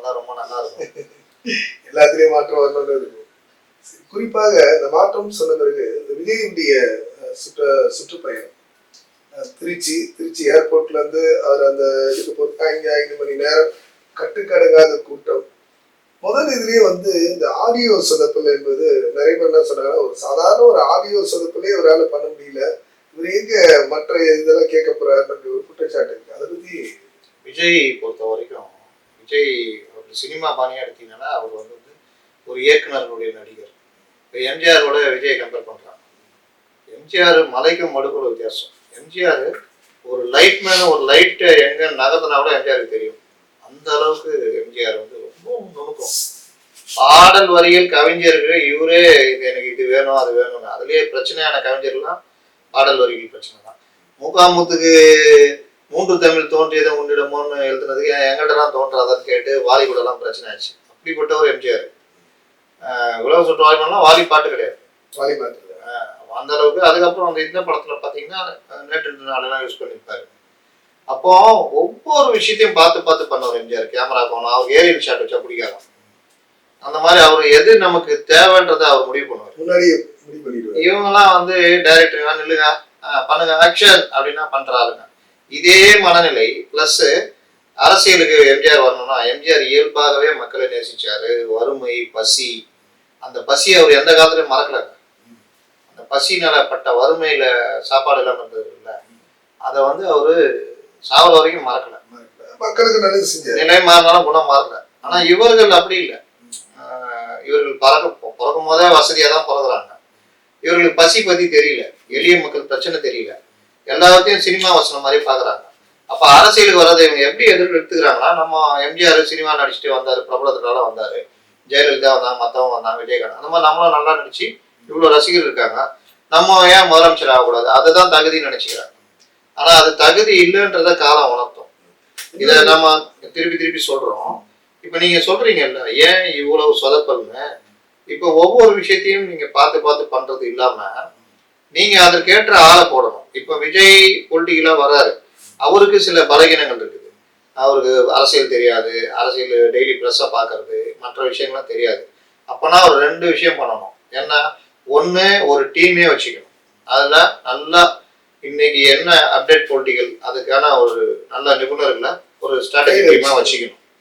அப்பதான் ரொம்ப நல்லா இருக்கும். எல்லாத்திலையும் மாற்றம் வரணும்னு இருக்கும். குறிப்பாக இந்த மாற்றம் சொன்ன பிறகு விஜயுடைய சுற்றுப்பயணம் திருச்சி ஏர்போர்ட்ல இருந்து அவர் அந்த இதுக்கு பொறுப்பாங்க 5 மணி நேரம் கட்டுக்கடங்காத கூட்டம். முதல் இதுலயே இந்த ஆடியோ சொதப்பல் என்பது நிறைய பேர் என்ன சொன்னாங்கன்னா, ஒரு சாதாரண ஒரு ஆடியோ சொதப்பலே இவரால் பண்ண முடியல, இவர் எங்க மற்ற இதெல்லாம் கேட்க போறாரு ஒரு குற்றச்சாட்டு இருக்கு. அதை பத்தி விஜய் பொறுத்த வரைக்கும், விஜய் ஒரு சினிமா பாணியா எடுத்தீங்கன்னா அவர் ஒரு இயக்குனருடைய நடிகர். இப்போ எம்ஜிஆரோட விஜய் கம்பேர் பண்றாங்க. எம்ஜிஆர் மலைக்கும் மடுக்கும் வித்தியாசம். எம்ஜிஆர் ஒரு லைட் மேல ஒரு லைட்டை எங்க நகர்த்தினா கூட எம்ஜிஆருக்கு தெரியும். அந்த அளவுக்கு எம்ஜிஆர் ரொம்ப நுணுக்கம். பாடல் வரிகள் கவிஞர்கள் இவரே எனக்கு இது வேணும் அது வேணும், அதுலயே பிரச்சனையான கவிஞர்லாம் பாடல் வரிகள் பிரச்சனை தான். முகாமுத்துக்கு 3 தமிழ் தோன்றியதை உன்னிடமோன்னு எழுதுனதுக்கு எங்கிட்டலாம் தோன்றாதான்னு கேட்டு வாலி கூட எல்லாம் பிரச்சனை ஆச்சு. அப்படிப்பட்ட ஒரு எம்ஜிஆர். உலக சுற்றுவாய்லாம் வாலி பாட்டு கிடையாது, வாலி பாட்டு அந்த அளவுக்கு. அதுக்கப்புறம் இந்த படத்துல பாத்தீங்கன்னா நேற்று நாளெல்லாம் யூஸ் பண்ணியிருப்பாரு. அப்போ ஒவ்வொரு விஷயத்தையும் பார்த்து பார்த்து பண்ணவர் எம்ஜிஆர். கேமரா போனோம், அவர் ஏரியல் ஷாட் வச்சா பிடிக்காது. அந்த மாதிரி அவர் எது நமக்கு தேவைன்றதை அவர் முடிவு பண்ணுவார். இவங்கெல்லாம் டைரக்டர் நில்லுங்க பண்ணுங்க ஆக்ஷன் அப்படின்னா பண்றாருங்க. இதே மனநிலை பிளஸ் அரசியலுக்கு எம்ஜிஆர் வரணும்னா, எம்ஜிஆர் இயல்பாகவே மக்களை நேசிச்சாரு. வறுமை, பசி, அந்த பசியை அவர் எந்த காலத்துலயும் மறக்கலங்க. அந்த பசினால பட்ட வறுமையில சாப்பாடு இல்லாம இருந்தது இல்லை, அதை அவரு சாவர வரைக்கும் மறக்கல. மக்களுக்கு நல்லது செஞ்சாரு. நிலை மாறினாலும் குணம் மாறல. ஆனா இவர்கள் அப்படி இல்லை. இவர்கள் பிறக்கும் போதே வசதியா தான் பிறகுறாங்க. இவர்களுக்கு பசி பத்தி தெரியல, எளிய மக்கள் பிரச்சனை தெரியல, எல்லாத்தையும் சினிமா வசனம் மாதிரி பாக்குறாங்க. அப்ப அரசியலுக்கு வர்றதை இவங்க எப்படி எடுத்துக்கிறாங்கன்னா, நம்ம எம்ஜிஆர் சினிமா நடிச்சுட்டு வந்தாரு, பிரபலத்தினால வந்தாரு, ஜெயலலிதா வந்தாங்க, மத்தவங்க வந்தாங்க, விஜயகாந்த், அந்த மாதிரி நம்மளும் நல்லா நடிச்சு இவ்வளவு ரசிகர் இருக்காங்க, நம்ம ஏன் முதலமைச்சர் ஆகக்கூடாது, அதுதான் தகுதின்னு நினைச்சுக்கிறாங்க. ஆனா அது தகுதி இல்லைன்றத காலம் உணர்த்தும். இத நம்ம திருப்பி சொல்றோம். இப்ப நீங்க சொல்றீங்கல்ல ஏன் இவ்வளவு சொதப்பல்னு, இப்ப ஒவ்வொரு விஷயத்தையும் நீங்க பார்த்து பண்றது இல்லாம நீங்க அதற்கேற்ற ஆளை போடணும். இப்ப விஜய் பொலிட்டிக்கலா வர்றாரு, அவருக்கு சில பலகீனங்கள் இருக்குது. அவருக்கு அரசியல் தெரியாது, அரசியல் டெய்லி ப்ரெஸ்ஸை பார்க்கறது, மற்ற விஷயங்கள்லாம் தெரியாது. அப்பனா ஒரு 2 விஷயம் பண்ணணும். என்ன, ஒன்று ஒரு டீமே வச்சுக்கணும். அதில் நல்லா இன்னைக்கு என்ன அப்டேட் பொலிட்டிக்கல் அதுக்கான ஒரு நல்ல நிபுணர்களை ஒரு ஸ்ட்ராட்டஜி டீமாக வச்சுக்கணும்.